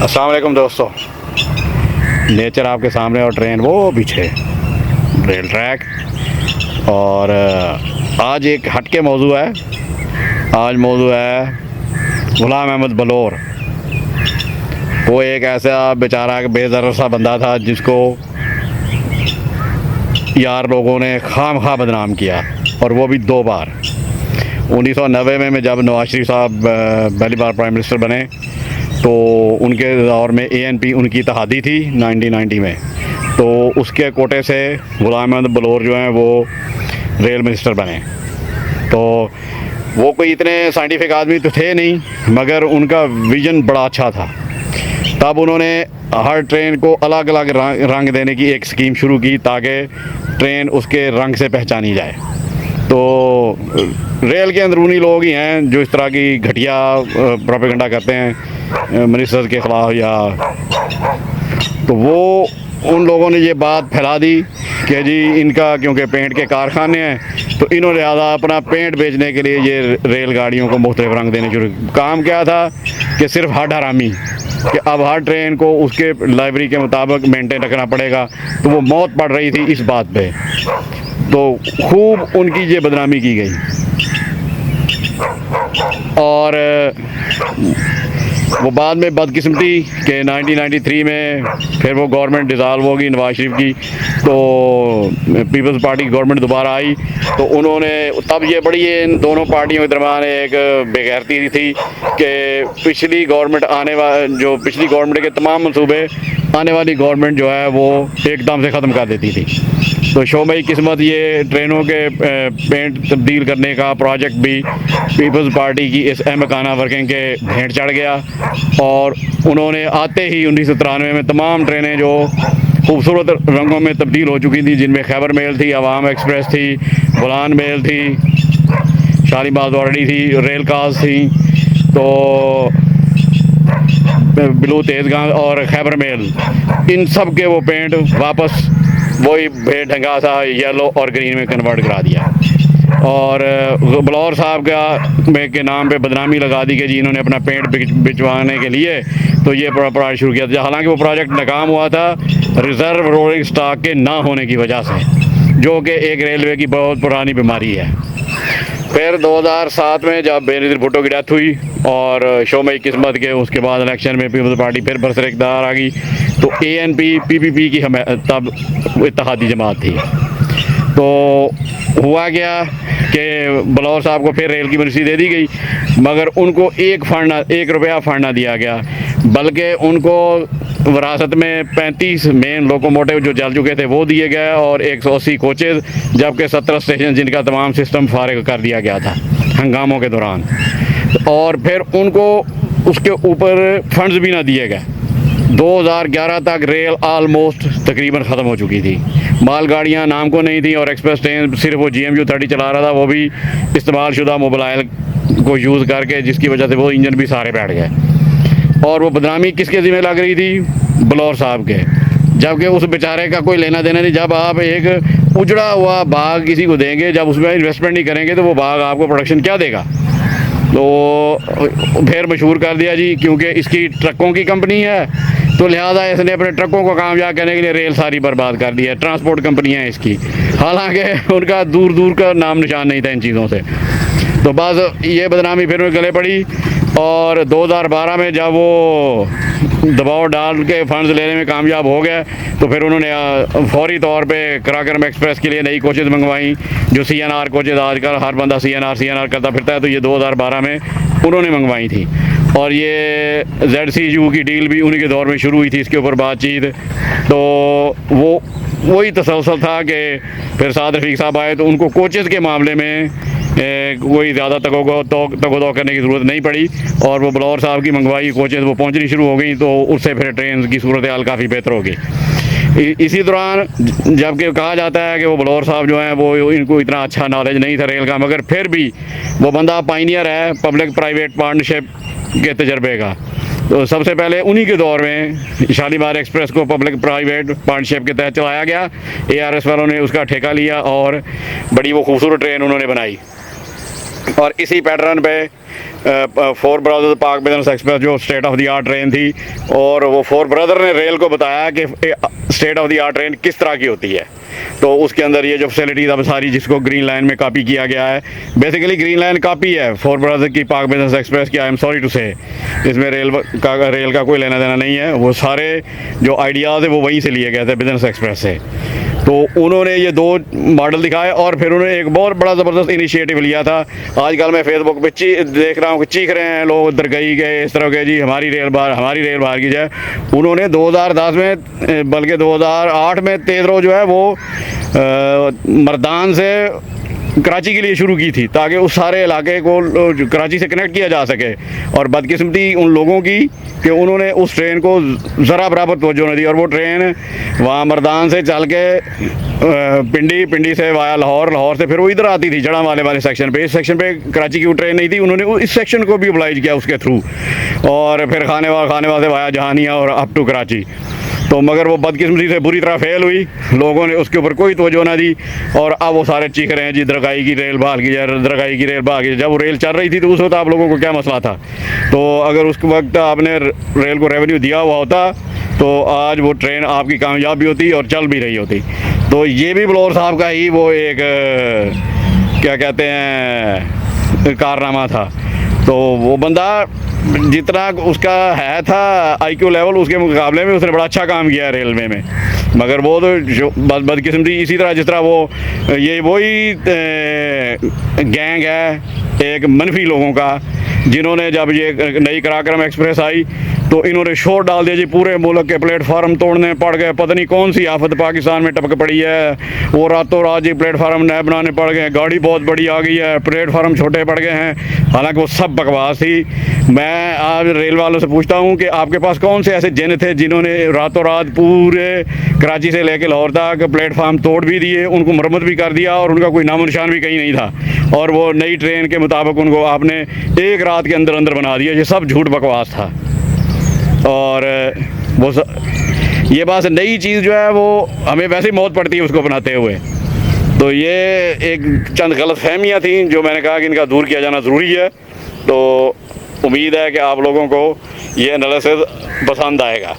अस्सलाम वालेकुम दोस्तों। नेचर आपके सामने और ट्रेन वो पीछे, रेल ट्रैक। और आज एक हटके मौजू है। आज मौजू है गुलाम अहमद बलोर। वो एक ऐसा बेचारा बेज़र सा बंदा था जिसको यार लोगों ने खामखा बदनाम किया, और वो भी 2 बार। 1990 में जब नवाज शरीफ साहब पहली बार प्राइम मिनिस्टर बने तो उनके दौर में ANP उनकी इत्तेहादी थी 1990 में, तो उसके कोटे से गुलाम अहमद बलोर जो हैं वो रेल मिनिस्टर बने। तो वो कोई इतने साइंटिफिक आदमी तो थे नहीं, मगर उनका विज़न बड़ा अच्छा था। तब उन्होंने हर ट्रेन को अलग अलग रंग देने की एक स्कीम शुरू की ताकि ट्रेन उसके रंग से पहचानी जाए। तो रेल के अंदरूनी लोग ही हैं जो इस तरह की घटिया प्रोपेगेंडा करते हैं मिनिस्टर्स के ख़िलाफ़, या तो वो उन लोगों ने ये बात फैला दी कि जी इनका क्योंकि पेंट के कारखाने हैं तो इन्होंने ज़्यादा अपना पेंट बेचने के लिए ये रेलगाड़ियों को मुख्तलिफ रंग देने शुरू। काम क्या था कि सिर्फ हर हरामी कि अब हर ट्रेन को उसके लाइब्रेरी के मुताबिक मेंटेन रखना पड़ेगा। तो वो मौत पड़ रही थी इस बात पे, तो खूब उनकी ये बदनामी की गई। और वो बाद में बदकिस्मती कि 1993 में फिर वो गवर्नमेंट डिज़ाल्व होगी नवाज शरीफ की, तो पीपल्स पार्टी की गवर्नमेंट दोबारा आई। तो उन्होंने तब ये बड़ी इन दोनों पार्टियों के दरमियान एक बेगैरती थी कि पिछली गवर्नमेंट के तमाम मंसूबे आने वाली गवर्नमेंट जो है वो एकदम से ख़त्म कर देती थी। तो शोमई किस्मत ये ट्रेनों के पेंट तब्दील करने का प्रोजेक्ट भी पीपल्स पार्टी की इस अहमकाना वर्किंग के भेंट चढ़ गया, और उन्होंने आते ही 1993 में तमाम ट्रेनें जो खूबसूरत रंगों में तब्दील हो चुकी थी, जिनमें खैबर मेल थी, अवाम एक्सप्रेस थी, बुलान मेल थी, शालीमार दौरड़ी थी, रेल काज थी, तो ब्लू तेज़गांव और खैबर मेल, इन सब के वो पेंट वापस वही बेढंगा सा येलो और ग्रीन में कन्वर्ट करा दिया। और बलौर साहब के नाम पे बदनामी लगा दी कि जी इन्होंने अपना पेंट बिचवाने के लिए तो ये प्रोजेक्ट शुरू किया था। हालांकि वो प्रोजेक्ट नाकाम हुआ था रिज़र्व रोलिंग स्टॉक के ना होने की वजह से, जो कि एक रेलवे की बहुत पुरानी बीमारी है। फिर 2007 में जब बेनज़ीर भुट्टो की डेथ हुई और शोमई किस्मत के उसके बाद इलेक्शन में पीपल्स पार्टी फिर बरसर इक़्तिदार आ गई, तो ANP PPP की हमें तब इत्तेहादी जमात थी। तो हुआ क्या कि बलौर साहब को फिर रेल की मिनिस्ट्री दे दी गई, मगर उनको एक रुपया फंड ना दिया गया, बल्कि उनको विरासत में 35 मेन लोकोमोटिव जो जल चुके थे वो दिए गए और 180 कोचेज़, जबकि 17 स्टेशन जिनका तमाम सिस्टम फारिग कर दिया गया था हंगामों के दौरान। और फिर उनको उसके ऊपर फंड्स भी ना दिए गए। 2011 तक रेल आलमोस्ट तकरीबन ख़त्म हो चुकी थी। मालगाड़ियाँ नाम को नहीं थी, और एक्सप्रेस ट्रेन सिर्फ वो GMU 30 चला रहा था, वो भी इस्तेमाल शुदा मोबाइल को यूज़ करके, जिसकी वजह से वो इंजन भी सारे बैठ गए। और वो बदनामी किसके ज़िम्मे लग रही थी? बलौर साहब के, जबकि उस बेचारे का कोई लेना देना नहीं। जब आप एक उजड़ा हुआ बाग किसी को देंगे, जब उसमें इन्वेस्टमेंट नहीं करेंगे तो वो बाग आपको प्रोडक्शन क्या देगा? तो फिर मशहूर कर दिया जी क्योंकि इसकी ट्रकों की कंपनी है, तो लिहाजा इसने अपने ट्रकों को कामयाब करने के लिए रेल सारी बर्बाद कर दी है। ट्रांसपोर्ट कंपनियां इसकी, हालांकि उनका दूर दूर का नाम निशान नहीं था इन चीज़ों से। तो बस ये बदनामी फिर में गले पड़ी, और 2012 में जब वो दबाव डाल के फंड्स लेने में कामयाब हो गए तो फिर उन्होंने फौरी तौर पे कराक्रम एक्सप्रेस के लिए नई कोचेज़ मंगवाई, जो CNR कोचेज़ आजकल हर बंदा CNR करता फिरता है, तो ये 2012 में उन्होंने मंगवाई थी। और ये ZCU की डील भी उन्हीं के दौर में शुरू हुई थी, इसके ऊपर बातचीत। तो वो वही तसलसल था कि फिर साद रफ़ीक साहब आए तो उनको कोचेज़ के मामले में कोई ज़्यादा तगोदो करने की ज़रूरत नहीं पड़ी, और वो बलौर साहब की मंगवाई कोचेज़ वो पहुंचनी शुरू हो गई, तो उससे फिर ट्रेन की सूरत हाल काफ़ी बेहतर हो गई। इसी दौरान जबकि कहा जाता है कि वो बलौर साहब जो हैं वो इनको इतना अच्छा नॉलेज नहीं था रेल का, मगर फिर भी वो बंदा पाइनियर है पब्लिक प्राइवेट पार्टनरशिप के तजर्बे का। तो सबसे पहले उन्हीं के दौर में शालीमार एक्सप्रेस को पब्लिक प्राइवेट पार्टनरशिप के तहत चलाया गया। ARS वालों ने उसका ठेका लिया और बड़ी वो खूबसूरत ट्रेन उन्होंने बनाई। और इसी पैटर्न पे फोर ब्रदर्स पाक बिजनेस एक्सप्रेस जो state of the art train थी, और वो फोर ब्रदर ने रेल को बताया कि state of the art train किस तरह की होती है। तो उसके अंदर ये जो फैसिलिटीज़ अब सारी जिसको ग्रीन लाइन में कॉपी किया गया है, बेसिकली ग्रीन लाइन कॉपी है फोर ब्रदर की पाक बिजनेस एक्सप्रेस की। आई एम सॉरी टू से, इसमें रेल का कोई लेना देना नहीं है। वो सारे जो आइडियाज़ है वो वहीं से लिए गए थे, बिजनेस एक्सप्रेस से। तो उन्होंने ये दो मॉडल दिखाए और फिर उन्होंने एक बहुत बड़ा ज़बरदस्त इनिशिएटिव लिया था। आजकल मैं फेसबुक पे देख रहा हूँ कि चीख रहे हैं लोग, दरगई गए इस तरह के, जी हमारी रेल बाहर की जाए। उन्होंने 2010 में बल्कि 2008 में तेजरो जो है वो मर्दान से कराची के लिए शुरू की थी, ताकि उस सारे इलाके को कराची से कनेक्ट किया जा सके। और बदकिस्मती उन लोगों की कि उन्होंने उस ट्रेन को ज़रा बराबर तवज्जो नहीं दी, और वो ट्रेन वहाँ मर्दान से चल के पिंडी से वाया लाहौर से फिर वो इधर आती थी जड़ा वाले सेक्शन पे। इस सेक्शन पे कराची की वो ट्रेन नहीं थी, उन्होंने इस सेक्शन को भी ओबलाइज किया उसके थ्रू, और फिर खानेवा से वाया जहानिया और अप टू कराची। तो मगर वो बदकिस्मती से बुरी तरह फेल हुई, लोगों ने उसके ऊपर कोई तवज्जो ना दी, और अब वो सारे चीख रहे हैं जी दरगाही की रेल बहाल की जाए, दरगाही की रेल बहाल की जाए। जब वो रेल चल रही थी तो उस वक्त आप लोगों को क्या मसला था? तो अगर उस वक्त आपने रेल को रेवेन्यू दिया हुआ होता तो आज वो ट्रेन आपकी कामयाब भी होती और चल भी रही होती। तो ये भी बलौर साहब का ही वो एक क्या कहते हैं कारनामा था। तो वो बंदा जितना उसका है था आईक्यू लेवल, उसके मुकाबले में उसने बड़ा अच्छा काम किया है रेलवे में। मगर वो तो जो बदकिस्मती इसी तरह जिस तरह वो ये वही गैंग है एक मनफी लोगों का, जिन्होंने जब ये नई कराक्रम एक्सप्रेस आई तो इन्होंने शोर डाल दिया जी, पूरे मुल्क के प्लेटफार्म तोड़ने पड़ गए, पता नहीं कौन सी आफत पाकिस्तान में टपक पड़ी है। वो रातों रात जी प्लेटफार्म नए बनाने पड़ गए, गाड़ी बहुत बड़ी आ गई है, प्लेटफार्म छोटे पड़ गए हैं। हालांकि वो सब बकवास थी। मैं आज रेल वालों से पूछता हूँ कि आपके पास कौन से ऐसे जिन थे जिन्होंने रातों रात पूरे कराची से लेकर लाहौर तक प्लेटफार्म तोड़ भी दिए, उनको मरम्मत भी कर दिया, और उनका कोई नामो निशान भी कहीं नहीं था, और वो नई ट्रेन के मुताबिक उनको आपने एक रात के अंदर अंदर बना दिया। ये सब झूठ बकवास था। और वो ये बात नई चीज़ जो है वो हमें वैसे ही मौत पड़ती है उसको बनाते हुए। तो ये एक चंद गलत फहमियाँ थी जो मैंने कहा कि इनका दूर किया जाना ज़रूरी है। तो उम्मीद है कि आप लोगों को ये एनालिसिस पसंद आएगा।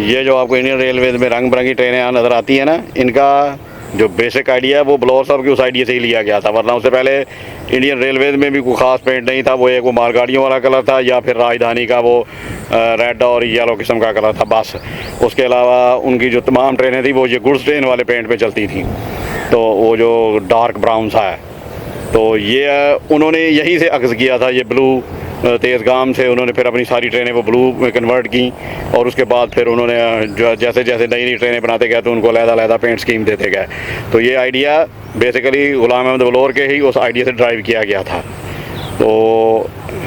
ये जो आपको इंडियन रेलवेज में रंग बिरंगी ट्रेनें यहाँ नज़र आती हैं ना, इनका जो बेसिक आइडिया है वो बलौर साहब की उस आइडिया से ही लिया गया था। वरना उससे पहले इंडियन रेलवेज में भी कोई ख़ास पेंट नहीं था। वो एक वो मालगाड़ियों वाला कलर था या फिर राजधानी का वो रेड और येलो किस्म का कलर था बस। उसके अलावा उनकी जो तमाम ट्रेनें थी वो ये गुड्स ट्रेन वाले पेंट पे चलती थी, तो वो जो डार्क ब्राउन सा है। तो ये उन्होंने यहीं से अक्स किया था, ये ब्लू तेज़गाम से उन्होंने फिर अपनी सारी ट्रेनें वो ब्लू में कन्वर्ट की, और उसके बाद फिर उन्होंने जो जैसे जैसे नई नई ट्रेनें बनाते गए तो उनको अलग-अलग पेंट स्कीम देते गए। तो ये आइडिया बेसिकली गुलाम अहमद बलौर के ही उस आइडिया से ड्राइव किया गया था। तो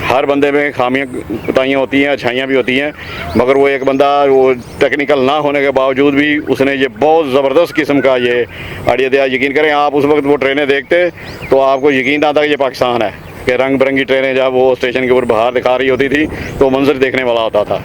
हर बंदे में खामियां कोताहियाँ होती हैं, अच्छाइयाँ भी होती हैं, मगर वो एक बंदा वो टेक्निकल ना होने के बावजूद भी उसने ये बहुत ज़बरदस्त किस्म का ये आइडिया दिया। यकीन करें आप उस वक्त वो ट्रेनें देखते तो आपको यकीन आता कि ये पाकिस्तान है। कि रंग बिरंगी ट्रेनें जब वो स्टेशन के ऊपर बाहर दिखा रही होती थी तो मंजर देखने वाला होता था।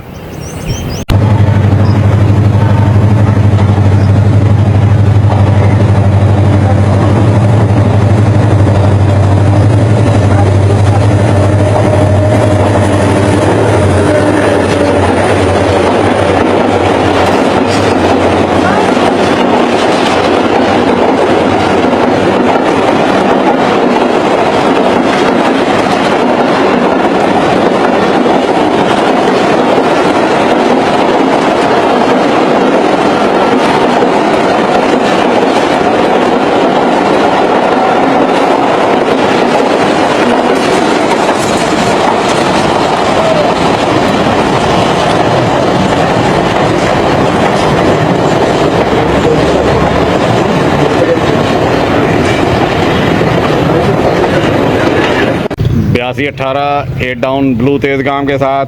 बयासी 18 8 डाउन ब्लू तेज़गाम के साथ,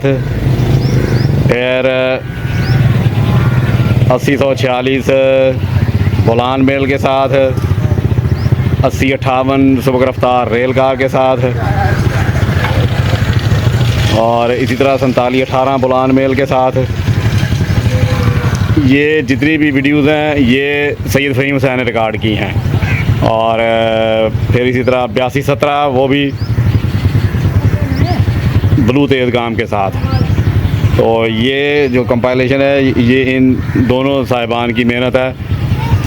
फिर 8046 बोलान मेल के साथ, 8058 सुबह रफ्तार रेल कार के साथ, और इसी तरह 4718 बोलान मेल के साथ। ये जितनी भी वीडियोज़ हैं ये सैयद फ़हीम हुसैन ने रिकॉर्ड की हैं। और फिर इसी तरह 8217 वो भी ब्लू तेज़गाम के साथ। तो ये जो कंपाइलेशन है ये इन दोनों साहिबान की मेहनत है,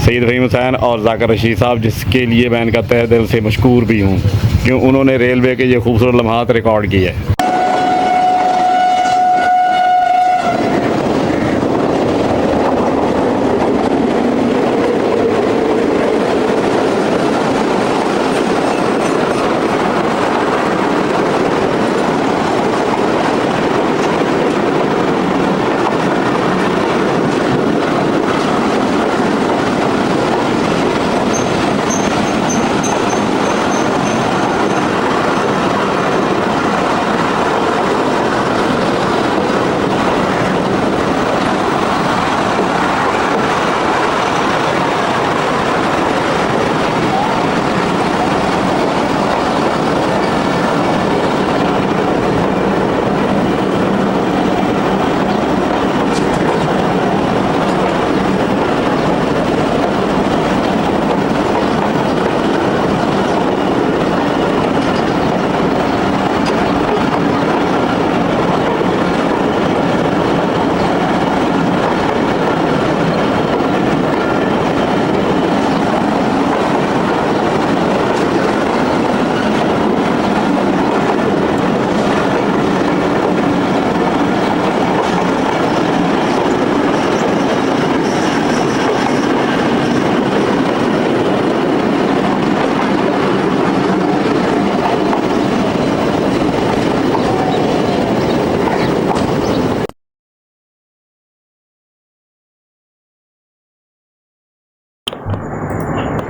सैयद फ़हीम हुसैन और ज़ाकिर रशीद साहब, जिसके लिए मैं इनका तहे दिल से मशकूर भी हूँ क्यों उन्होंने रेलवे के ये खूबसूरत लम्हात रिकॉर्ड किए।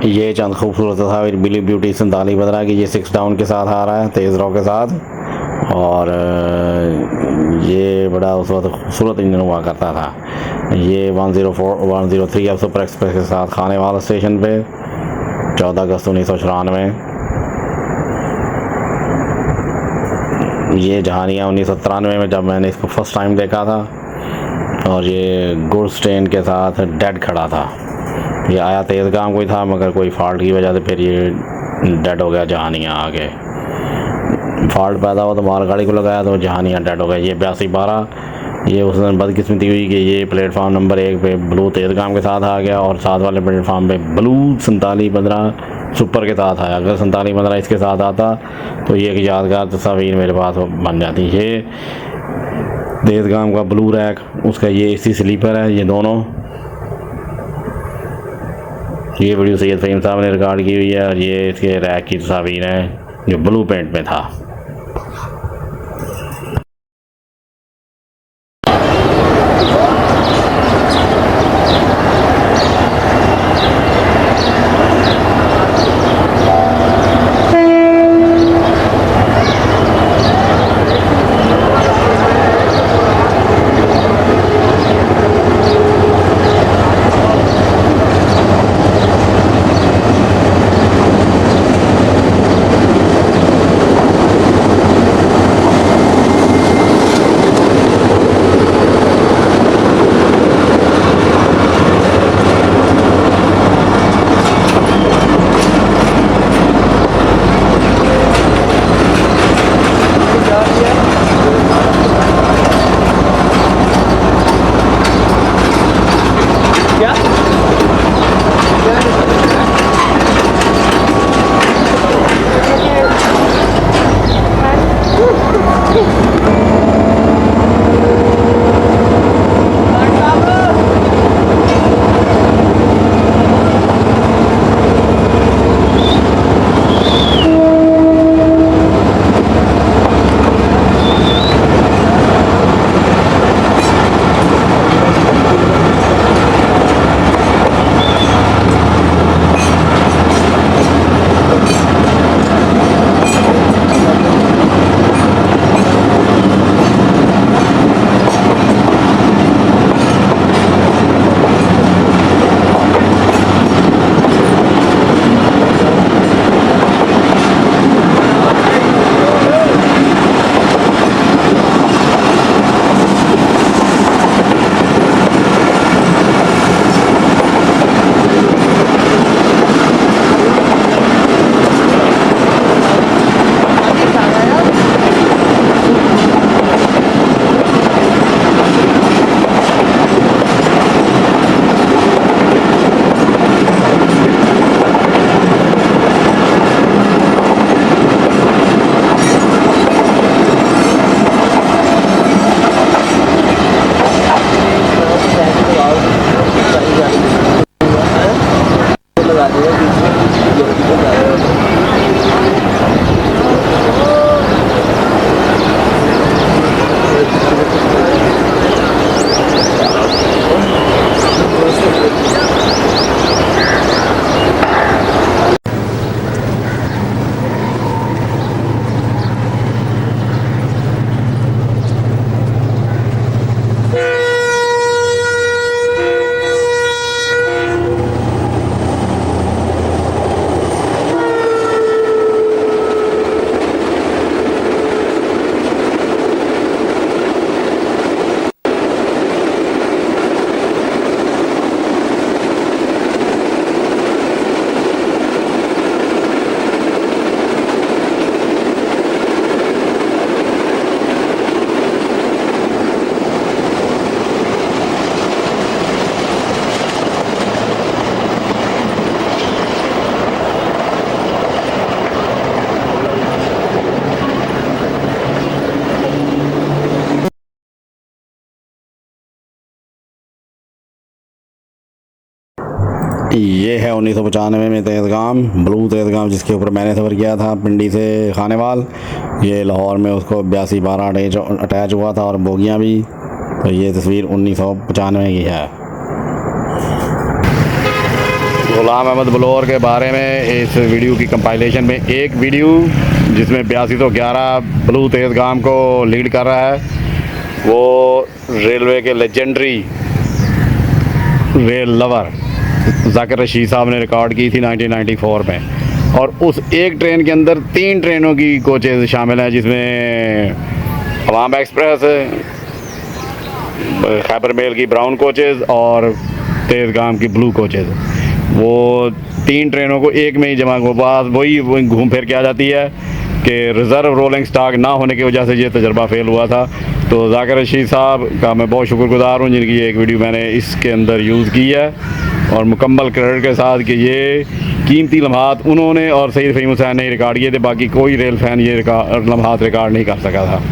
ये चंद खूबसूरत तस्वीर बिली ब्यूटी 4715 की, ये 6 डाउन के साथ आ रहा है तेज़ रॉ के साथ। और ये बड़ा उस वक्त खूबसूरत इंजन हुआ करता था। ये 103 अब सुपर एक्सप्रेस के साथ खानेवाला स्टेशन पे 14 अगस्त 1994। ये जहानिया 1993 में जब मैंने इसको फर्स्ट टाइम देखा था, और ये गुड्स ट्रेन के साथ डेड खड़ा था। ये आया तेज़गाम कोई था मगर कोई फॉल्ट की वजह से फिर ये डेड हो गया जहानिया आगे। फॉल्ट पैदा हुआ तो मालगाड़ी को लगाया तो जहानिया डेड हो गया। ये 8212 ये उस दिन बदकिस्मती हुई कि ये प्लेटफार्म नंबर 1 पे ब्लू तेज़गाम के साथ आ गया और साथ वाले प्लेटफार्म पे ब्लू 4715 सुपर के साथ आया। अगर 4715 इसके साथ आता तो ये एक यादगार तस्वीर मेरे पास बन जाती। ये तेज़गाम का ब्लू रैक, उसका ये एसी स्लीपर है। ये दोनों ये वीडियो सैयद फ़हीम साहब ने रिकॉर्ड की हुई है और ये इसके रैक की तस्वीर है जो ब्लू पेंट में था। क्या ये है 1995 में तेज़गाम, ब्लू तेज़गाम, जिसके ऊपर मैंने सफ़र किया था पिंडी से खानेवाल। ये लाहौर में उसको 8212 अटैच हुआ था और बोगियाँ भी। तो ये तस्वीर 1995 की है। गुलाम अहमद बलौर के बारे में इस वीडियो की कंपाइलेशन में एक वीडियो जिसमें 8211 ब्लू तेज़गाम को लीड कर रहा है, वो रेलवे के legendary rail lover Zakir Rashid साहब ने रिकॉर्ड की थी 1994 में। और उस एक ट्रेन के अंदर 3 ट्रेनों की कोचेज़ शामिल हैं, जिसमें अवाम एक्सप्रेस, खैबर मेल की ब्राउन कोचेज़ और तेज़गाम की ब्लू कोचेज़। वो 3 ट्रेनों को एक में ही जमा वही घूम फिर के आ जाती है कि रिज़र्व रोलिंग स्टॉक ना होने की वजह से ये तजर्बा फेल हुआ था। तो ज़ाकिर रशीद साहब का मैं बहुत शुक्रगुज़ार हूँ, जिनकी एक वीडियो मैंने इसके अंदर यूज़ की है, और मुकम्मल क्रेडिट के साथ कि ये कीमती लम्हात उन्होंने और सईद फ़हीम हुसैन ने रिकॉर्ड किए थे। बाकी कोई रेल फ़ैन ये लम्हात रिकॉर्ड नहीं कर सका था।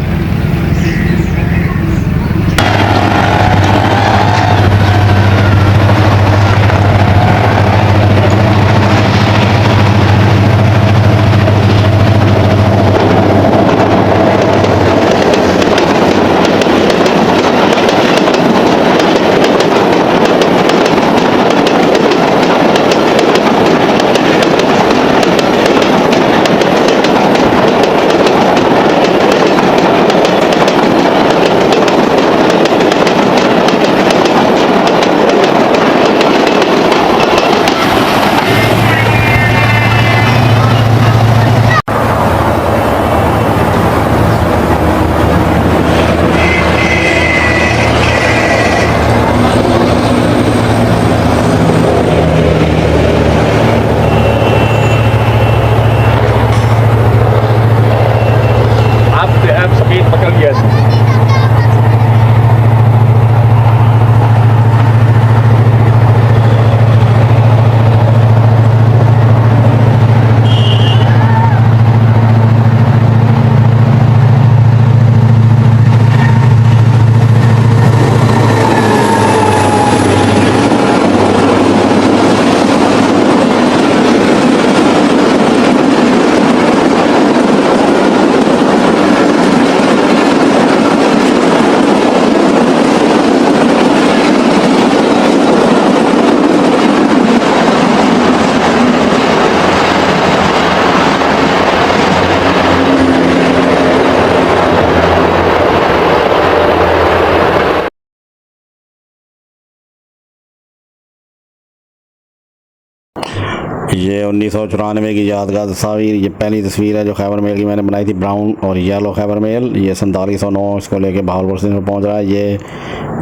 ये 1994 की यादगार तस्वीर। ये पहली तस्वीर है जो खैबर मेल की मैंने बनाई थी, ब्राउन और येलो खैबर मेल। ये 4709 इसको लेके भावलपुर से पहुंच रहा है। ये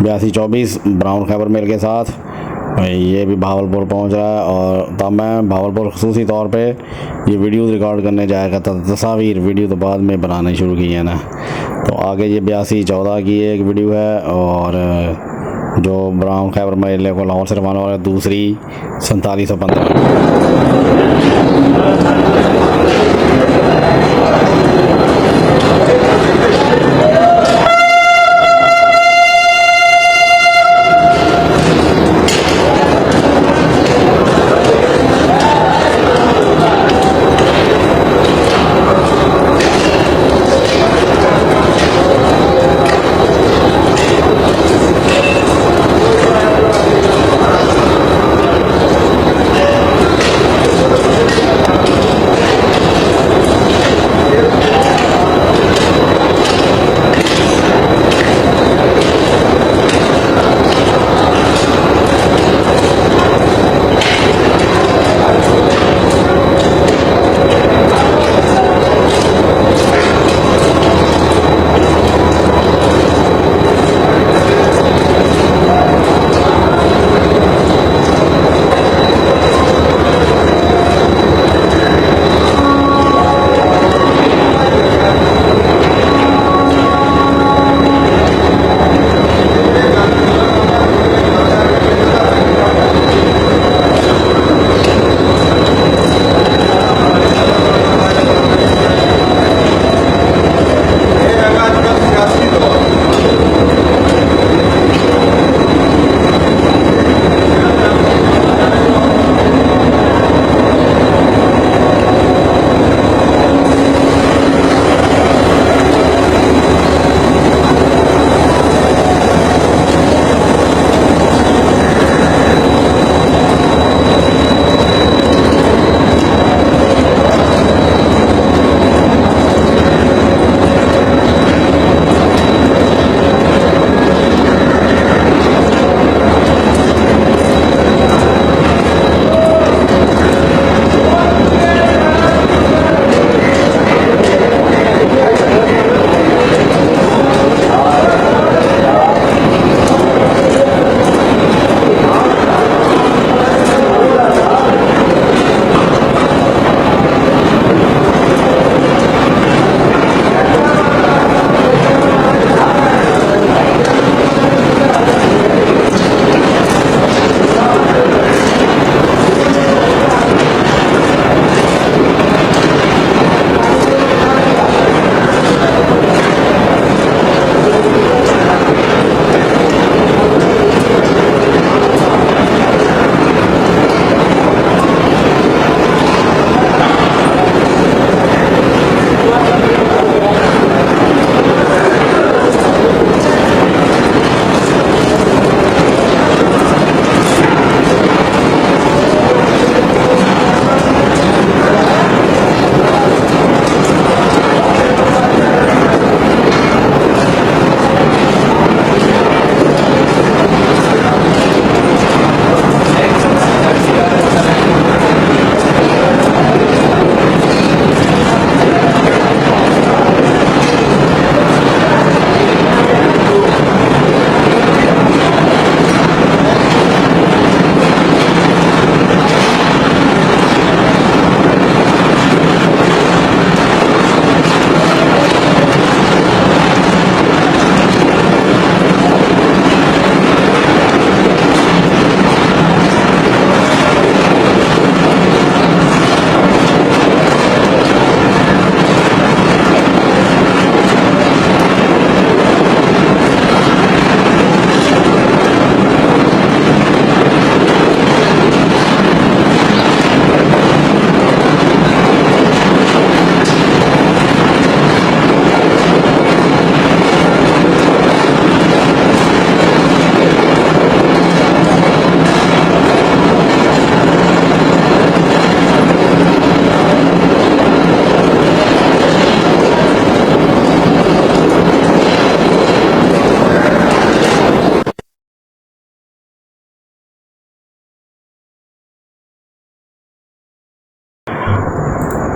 8224 ब्राउन खैबर मेल के साथ ये भी भावलपुर पहुंच रहा है। और तब मैं भावलपुर खसूसी तौर पे ये वीडियो रिकॉर्ड करने जाया करता था। तस्वीर वीडियो तो बाद में बनानी शुरू की है ना। तो आगे ये 8214 की एक वीडियो है, और जो ब्राउन खैबर मेल को लाहौर से रवाना हो रहा है दूसरी 4715।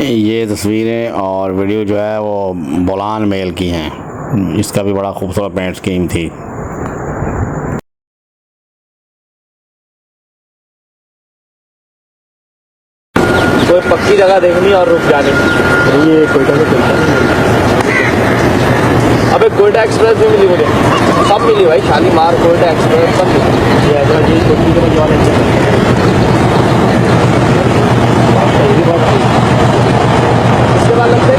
ये तस्वीरें और वीडियो जो है वो बोलान मेल की हैं। इसका भी बड़ा खूबसूरत पेंट स्कीम थी। कोई पक्की जगह देखनी और रुक जाने। ये कोयटा में चलता है। अबे कोयटा एक्सप्रेस भी मिली मुझे, सब मिली भाई, शालीमार कोयटा एक्सप्रेस सब मिली। ये अगर जी कोटी के बजवा लेते इसके बाद लगते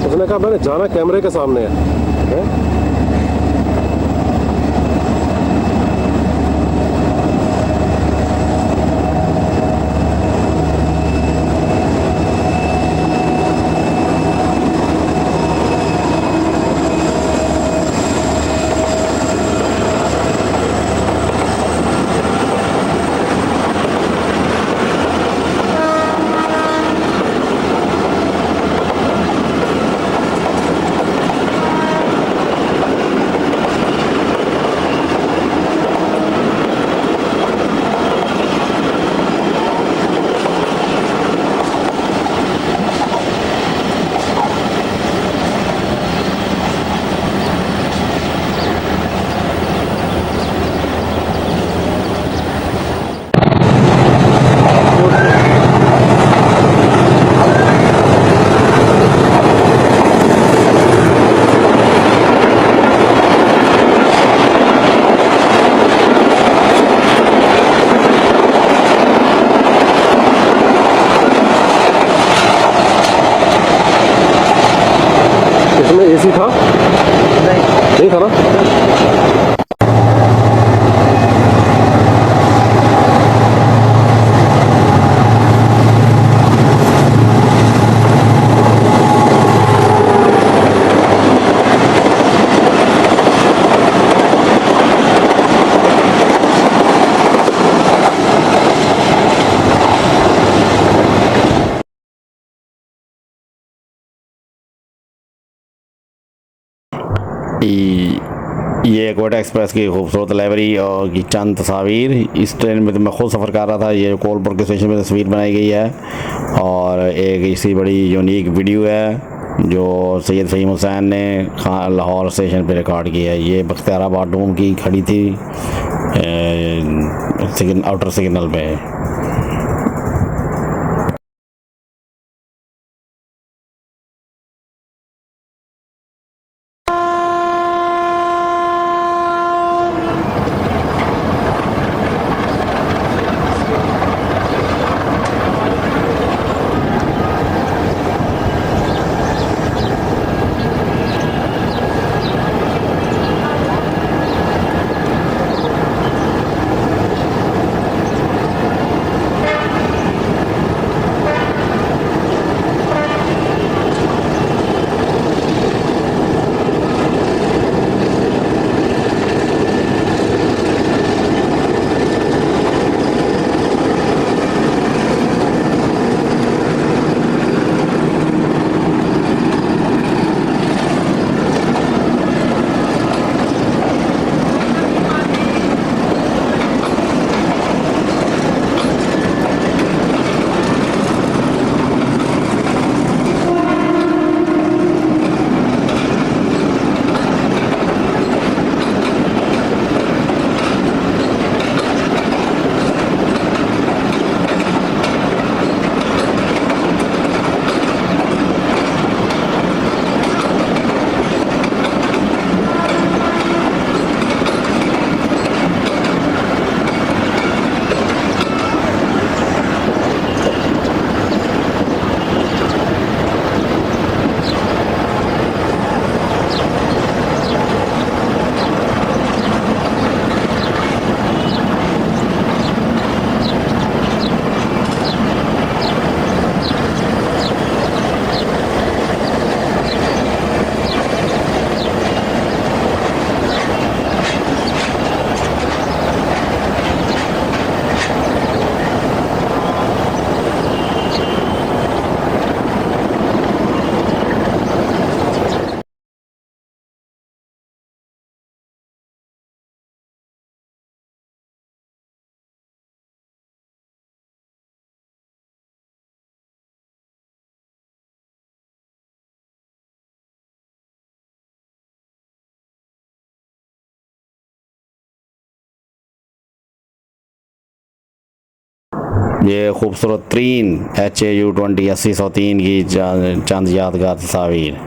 उसने कहा मैंने जाना कैमरे के सामने है। इसमें एसी था? नहीं था ना? ये कोयटा एक्सप्रेस की खूबसूरत लाइब्रेरी और की चंद तस्वीर। इस ट्रेन में तो मैं खुद सफ़र कर रहा था। ये कोलपुर के स्टेशन में तस्वीर बनाई गई है और एक इसकी बड़ी यूनिक वीडियो है जो सैयद फ़हीम हुसैन ने लाहौर स्टेशन पे रिकॉर्ड की है। ये बख्तियाराबाद डोम की खड़ी थी आउटर सिग्नल पे। ये खूबसूरत तरीन HAU-20 8003 की चंद यादगार तस्वीर।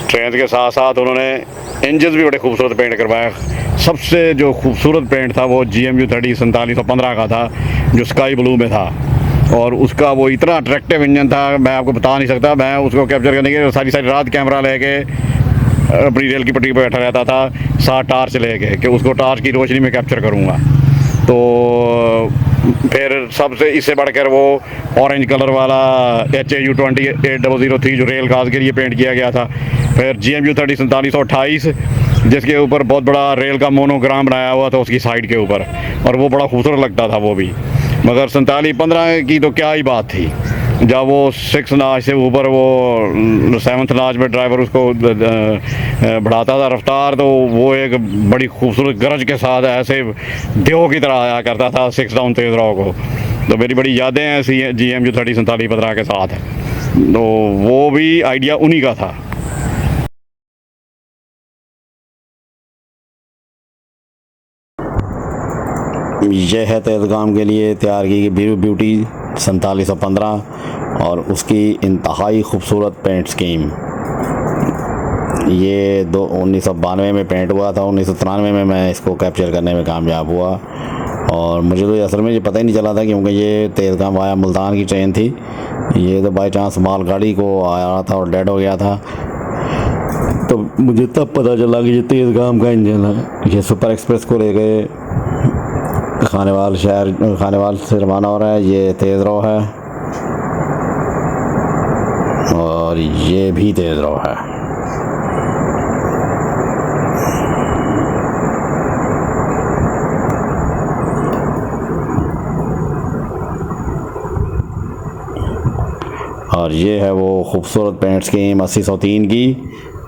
ट्रेन के साथ साथ उन्होंने इंजन भी बड़े खूबसूरत पेंट करवाया। सबसे जो खूबसूरत पेंट था वो GMU 30 4715 का था, जो स्काई ब्लू में था, और उसका वो इतना अट्रैक्टिव इंजन था, मैं आपको बता नहीं सकता। मैं उसको कैप्चर करने के सारी सारी रात कैमरा लेके अपनी रेल की पटरी पर बैठा रहता था, साथ टार्च लेके, कि उसको टार्च की रोशनी में कैप्चर करूँगा। तो फिर सबसे इससे बढ़कर वो ऑरेंज कलर वाला HAU-20 8003 जो रेल खास के लिए पेंट किया गया था। फिर GMU 30 4728 जिसके ऊपर बहुत बड़ा रेल का मोनोग्राम बनाया हुआ था उसकी साइड के ऊपर, और वो बड़ा खूबसूरत लगता था वो भी। मगर 4715 की तो क्या ही बात थी, जब वो 6 नाच से ऊपर वो 7th नाच में ड्राइवर उसको बढ़ाता था रफ्तार, तो वो एक बड़ी खूबसूरत गरज के साथ ऐसे देव की तरह आया करता था 6 डाउन तेज राव को। तो मेरी बड़ी यादें हैं ऐसी GMU 30 4715 के साथ, तो वो भी आइडिया उन्हीं का था। यह है तेज़गाम के लिए तैयार की गई ब्यूटी 4715 और उसकी इंतहाई खूबसूरत पेंट स्कीम। ये 1992 में पेंट हुआ था, 1993 में मैं इसको कैप्चर करने में कामयाब हुआ, और मुझे तो असल में ये पता ही नहीं चला था, क्योंकि ये तेज़गाम वाया मुल्तान की ट्रेन थी। ये तो बाई चांस मालगाड़ी को आया था और डेड हो गया था, तो मुझे तब पता चला कि ये तेज़गाम का इंजन है। ये सुपर एक्सप्रेस को ले गए खानेवाल शहर, खानेवाल से रवाना हो रहा है। ये तेज़ रॉ है और ये भी तेज़ रॉ है। और ये है वो खूबसूरत पेंट स्कीम 8003 की,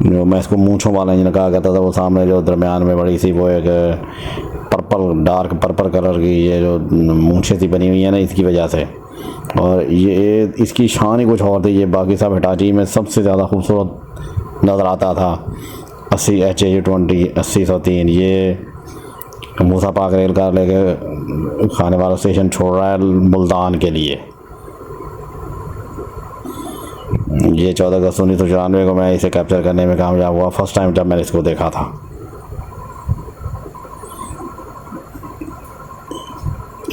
जो मैं इसको मूंछों वाला इंजन कहा करता था। वो सामने जो दरमियान में बड़ी सी वो एक पर्पल, डार्क पर्पल कलर की ये जो मूंछें सी बनी हुई है ना, इसकी वजह से। और ये इसकी शान ही कुछ और थी। ये बाकी सब हिटाची में सबसे ज़्यादा खूबसूरत नज़र आता था। 80 HAU-20 8003 ये मूसा पाक रेल कार लेके खानेवाल स्टेशन छोड़ रहा है मुल्तान के लिए। ये 14 अगस्त 1994 को मैं इसे कैप्चर करने में कामयाब हुआ, फर्स्ट टाइम जब मैंने इसको देखा था।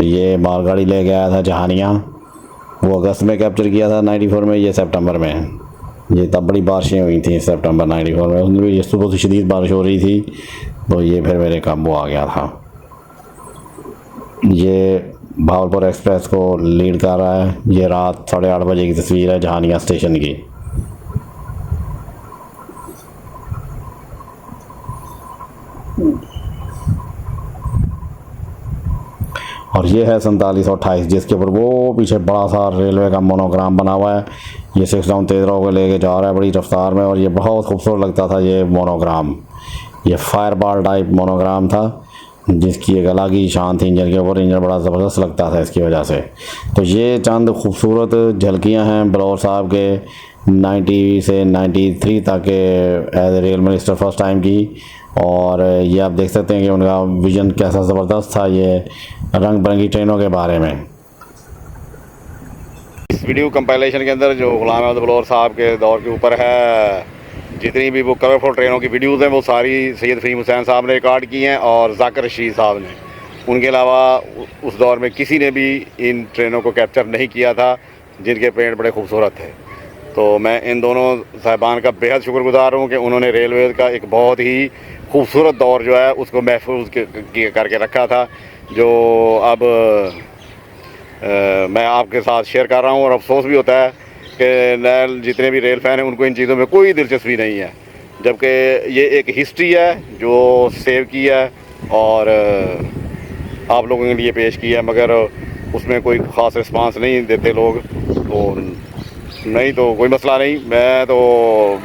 ये मालगाड़ी ले गया था जहानिया, वो अगस्त में कैप्चर किया था 94 में, ये सितंबर में। ये तब बड़ी बारिशें हुई थी सितंबर 94 में, उसमें भी ये सुबह से शदीद बारिश हो रही थी, तो ये फिर मेरे काबू आ गया था। ये भावलपुर एक्सप्रेस को लीड कर रहा है। ये रात 8:30 बजे की तस्वीर है जहानिया स्टेशन की। और ये है 4728 जिसके ऊपर वो पीछे बड़ा सा रेलवे का मोनोग्राम बना हुआ है। ये 6 डाउन तेज़ रॉ को लेके जा रहा है बड़ी रफ्तार में, और ये बहुत खूबसूरत लगता था ये मोनोग्राम। ये फायरबॉल टाइप मोनोग्राम था जिसकी एक अलग ही शान थी इंजन के ऊपर। इंजन बड़ा ज़बरदस्त लगता था इसकी वजह से। तो ये चंद खूबसूरत झलकियाँ हैं बलौर साहब के 90 से 93 तक के as a rail minister first time की। और ये आप देख सकते हैं कि उनका विज़न कैसा ज़बरदस्त था ये रंग बिरंगी ट्रेनों के बारे में। इस वीडियो कंपाइलेशन के अंदर जो गुलाम अहमद बलौर साहब के दौर के ऊपर है, जितनी भी वो कलरफुल ट्रेनों की वीडियोज़ हैं वो सारी सैयद फ़हीम हुसैन साहब ने रिकॉर्ड की हैं और ज़ाकिर रशीद साहब ने। उनके अलावा उस दौर में किसी ने भी इन ट्रेनों को कैप्चर नहीं किया था जिनके पेंट बड़े खूबसूरत थे। तो मैं इन दोनों साहिबान का बेहद शुक्रगुजार हूँ कि उन्होंने रेलवे का एक बहुत ही खूबसूरत दौर जो है उसको महफूज करके रखा था, जो अब मैं आपके साथ शेयर कर रहा हूँ। और अफसोस भी होता है कि जितने भी रेल फ़ैन हैं उनको इन चीज़ों में कोई दिलचस्पी नहीं है, जबकि ये एक हिस्ट्री है जो सेव की है और आप लोगों के लिए पेश की है, मगर उसमें कोई ख़ास रिस्पांस नहीं देते लोग। तो नहीं तो कोई मसला नहीं, मैं तो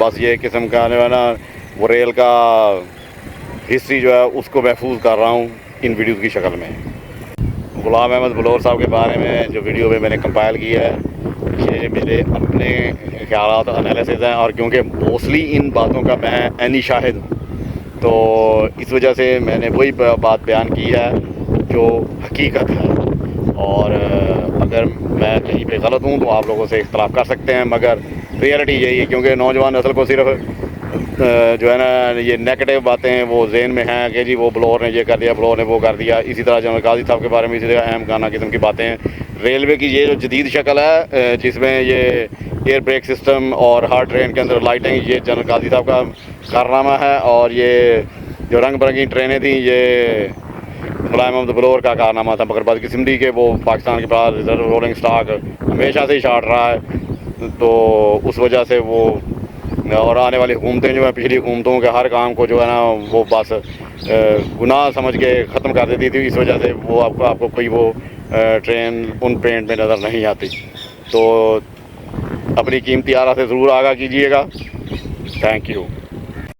बस ये किस्म का जो है ना वो रेल का हिस्ट्री जो है उसको महफूज कर रहा हूँ इन वीडियोज़ की शक्ल में। गुलाम अहमद बलौर साहब के बारे में जो वीडियो में मैंने कंपाइल किया है ये मेरे अपने ख्यालात एनालिसिस हैं, और क्योंकि मोस्टली इन बातों का मैं ऐनी शाहिद हूँ तो इस वजह से मैंने वही बात बयान की है जो हकीकत है। और अगर मैं कहीं पे गलत हूँ तो आप लोगों से इख्तलाफ कर सकते हैं, मगर रियलिटी यही है, क्योंकि नौजवान नस्ल को सिर्फ जो है ना ये नेगेटिव बातें वो जहन में हैं कि जी वो बलौर ने ये कर दिया, बलौर ने वो कर दिया। इसी तरह जनरल गाजी साहब के बारे में इसी तरह अहम खाना किस्म की बातें हैं। रेलवे की ये जो जदीद शक्ल है जिसमें ये एयर ब्रेक सिस्टम और हर ट्रेन के अंदर लाइटें, ये जनरल गाजी साहब का कारनामा है। और ये जो रंग बिरंगी ट्रेनें थी ये गुलाम अहमद बलौर का कारनामा था, मगर बदकिस्मती के वो पाकिस्तान के पास रिजर्व रोलिंग स्टॉक हमेशा से ही शार्ट रहा है। तो उस वजह से वो और आने वाली हुकूमतें जो है पिछली हुकूमतों के हर काम को जो है ना वो बस गुनाह समझ के ख़त्म कर देती थी। इस वजह से वो आपको कोई वो ट्रेन उन पेंट में नज़र नहीं आती। तो अपनी कीमती आरा से ज़रूर आगाह कीजिएगा। Thank you.